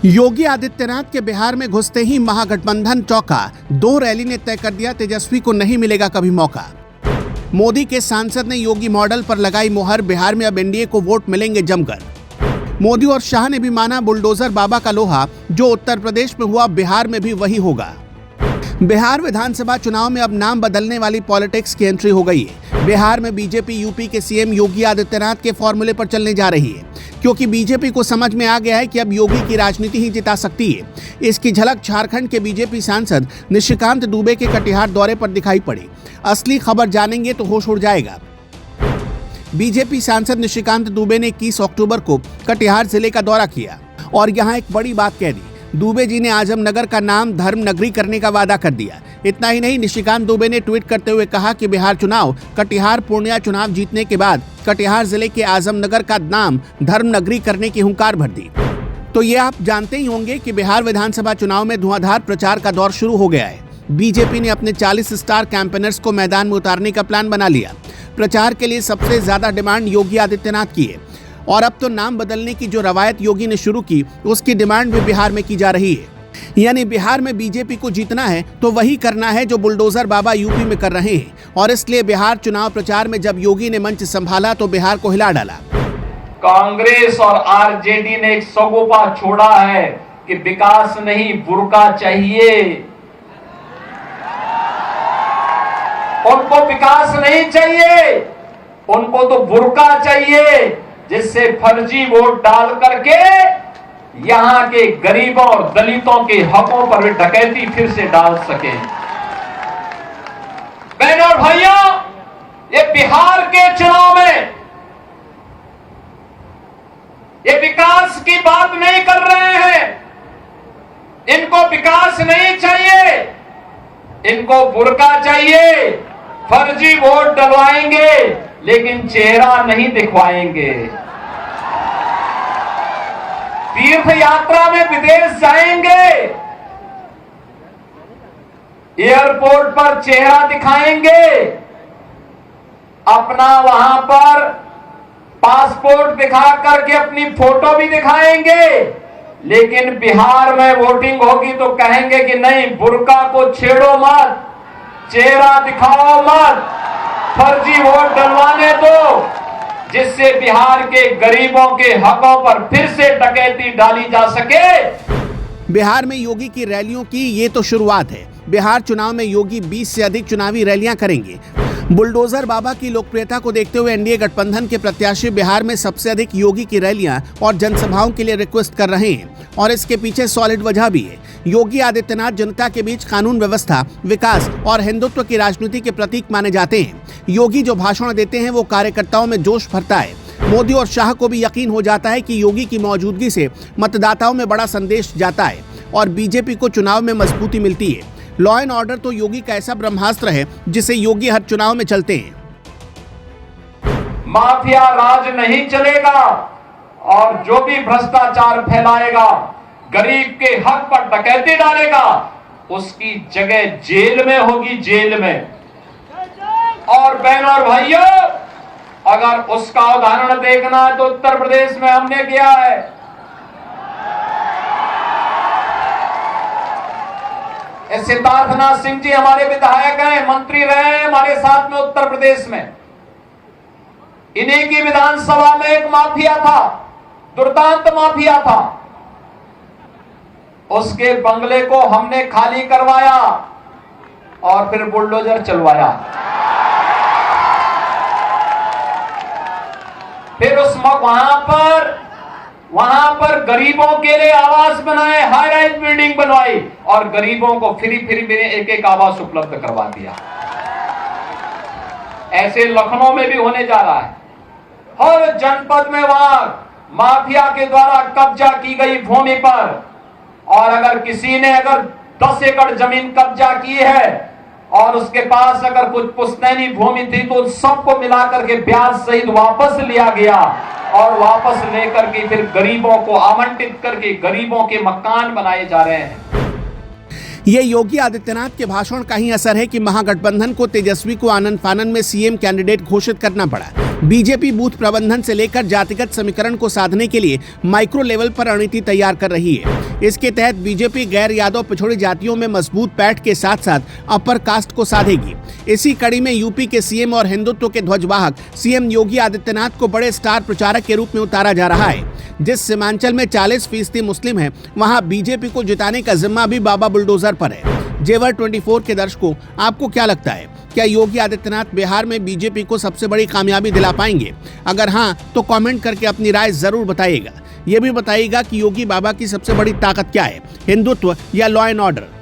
योगी आदित्यनाथ के बिहार में घुसते ही महागठबंधन चौंका। 2 रैली ने तय कर दिया, तेजस्वी को नहीं मिलेगा कभी मौका। मोदी के सांसद ने योगी मॉडल पर लगाई मुहर, बिहार में अब एनडीए को वोट मिलेंगे जमकर। मोदी और शाह ने भी माना बुलडोजर बाबा का लोहा, जो उत्तर प्रदेश में हुआ बिहार में भी वही होगा। बिहार विधानसभा चुनाव में अब नाम बदलने वाली पॉलिटिक्स की एंट्री हो गई है। बिहार में बीजेपी यूपी के सीएम योगी आदित्यनाथ के फॉर्मूले पर चलने जा रही है, क्योंकि बीजेपी को समझ में आ गया है कि अब योगी की राजनीति ही जिता सकती है। इसकी झलक झारखंड के बीजेपी सांसद निशिकांत दुबे के कटिहार दौरे पर दिखाई पड़ी। असली खबर जानेंगे तो होश उड़ जाएगा। बीजेपी सांसद निशिकांत दुबे ने 21 अक्टूबर को कटिहार जिले का दौरा किया और यहां एक बड़ी बात कह दी। दुबे जी ने आजमनगर का नाम धर्म नगरी करने का वादा कर दिया। इतना ही नहीं, निशिकांत दुबे ने ट्वीट करते हुए कहा कि बिहार चुनाव, कटिहार पूर्णिया चुनाव जीतने के बाद कटिहार जिले के आजमनगर का नाम धर्म नगरी करने की हुंकार भर दी। तो ये आप जानते ही होंगे कि बिहार विधानसभा चुनाव में धुआंधार प्रचार का दौर शुरू हो गया है। बीजेपी ने अपने 40 स्टार कैंपेनर्स को मैदान में उतारने का प्लान बना लिया। प्रचार के लिए सबसे ज्यादा डिमांड योगी आदित्यनाथ की है और अब तो नाम बदलने की जो रवायत योगी ने शुरू की, उसकी डिमांड भी बिहार में की जा रही है। यानी बिहार में बीजेपी को जीतना है तो वही करना है जो बुलडोजर बाबा यूपी में कर रहे हैं, और इसलिए बिहार चुनाव प्रचार में जब योगी ने मंच संभाला तो बिहार को हिला डाला। कांग्रेस और आरजेडी ने एक सगोपा छोड़ा है कि विकास नहीं बुर्का चाहिए। उनको विकास नहीं चाहिए, उनको तो बुर्का चाहिए, जिससे फर्जी वोट डाल करके यहां के गरीबों और दलितों के हकों पर वे डकैती फिर से डाल सके। बहनों और भाइयों, ये बिहार के चुनाव में ये विकास की बात नहीं कर रहे हैं। इनको विकास नहीं चाहिए, इनको बुर्का चाहिए। फर्जी वोट डलवाएंगे लेकिन चेहरा नहीं दिखवाएंगे। तीर्थ यात्रा में विदेश जाएंगे, एयरपोर्ट पर चेहरा दिखाएंगे, अपना वहां पर पासपोर्ट दिखा करके अपनी फोटो भी दिखाएंगे, लेकिन बिहार में वोटिंग होगी तो कहेंगे कि नहीं, बुर्का को छेड़ो मत, चेहरा दिखाओ मत, फर्जी वोट डलवाने दो, जिससे बिहार के गरीबों के हकों पर फिर से डकैती डाली जा सके। बिहार में योगी की रैलियों की ये तो शुरुआत है। बिहार चुनाव में योगी 20 से अधिक चुनावी रैलियां करेंगे। बुलडोजर बाबा की लोकप्रियता को देखते हुए एनडीए गठबंधन के प्रत्याशी बिहार में सबसे अधिक योगी की रैलियां और जनसभाओं के लिए रिक्वेस्ट कर रहे हैं, और इसके पीछे सॉलिड वजह भी है। योगी आदित्यनाथ जनता के बीच कानून व्यवस्था, विकास और हिंदुत्व की राजनीति के प्रतीक माने जाते हैं। योगी जो भाषण देते हैं वो कार्यकर्ताओं में जोश भरता है। मोदी और शाह को भी यकीन हो जाता है कि योगी की मौजूदगी से मतदाताओं में बड़ा संदेश जाता है और बीजेपी को चुनाव में मजबूती मिलती है। लॉ एंड ऑर्डर तो योगी का ऐसा ब्रह्मास्त्र है जिसे योगी हर चुनाव में चलते हैं। माफिया राज नहीं चलेगा, और जो भी भ्रष्टाचार फैलाएगा, गरीब के हक पर डकैती डालेगा, उसकी जगह जेल में होगी, जेल में। और बहनों और भाइयों, अगर उसका उदाहरण देखना है तो उत्तर प्रदेश में हमने किया है। सिद्धार्थनाथ सिंह जी हमारे विधायक हैं, मंत्री रहे हैं हमारे साथ में उत्तर प्रदेश में। इन्हीं की विधानसभा में एक माफिया था, दुर्दांत माफिया था। उसके बंगले को हमने खाली करवाया और फिर बुलडोजर चलवाया। फिर उस वहां पर गरीबों के लिए आवास बनाए, हाई राइज बिल्डिंग बनवाई और गरीबों को फ्री में एक एक आवास उपलब्ध करवा दिया। ऐसे लखनऊ में भी होने जा रहा है। हर जनपद में वहां माफिया के द्वारा कब्जा की गई भूमि पर, और अगर किसी ने 10 एकड़ जमीन कब्जा की है और उसके पास अगर कुछ पुश्तैनी भूमि थी तो सबको मिलाकर के ब्याज सहित वापस लिया गया, और वापस लेकर के फिर गरीबों को आवंटित करके गरीबों के मकान बनाए जा रहे हैं। ये योगी आदित्यनाथ के भाषण का ही असर है कि महागठबंधन को तेजस्वी को आनन फानन में सीएम कैंडिडेट घोषित करना पड़ा। बीजेपी बूथ प्रबंधन से लेकर जातिगत समीकरण को साधने के लिए माइक्रो लेवल पर रणनीति तैयार कर रही है। इसके तहत बीजेपी गैर यादव पिछड़ी जातियों में मजबूत पैठ के साथ साथ अपर कास्ट को साधेगी। इसी कड़ी में यूपी के सीएम और हिंदुत्व के ध्वजवाहक सीएम योगी आदित्यनाथ को बड़े स्टार प्रचारक के रूप में उतारा जा रहा है। जिस सीमांचल में 40% मुस्लिम है, वहां बीजेपी को जिताने का जिम्मा भी बाबा बुलडोजर पर है। जेवर 24 के दर्शकों, आपको क्या लगता है, क्या योगी आदित्यनाथ बिहार में बीजेपी को सबसे बड़ी कामयाबी दिला पाएंगे? अगर हाँ, तो कमेंट करके अपनी राय जरूर बताइएगा। ये भी बताइएगा कि योगी बाबा की सबसे बड़ी ताकत क्या है, हिंदुत्व या लॉ एंड ऑर्डर।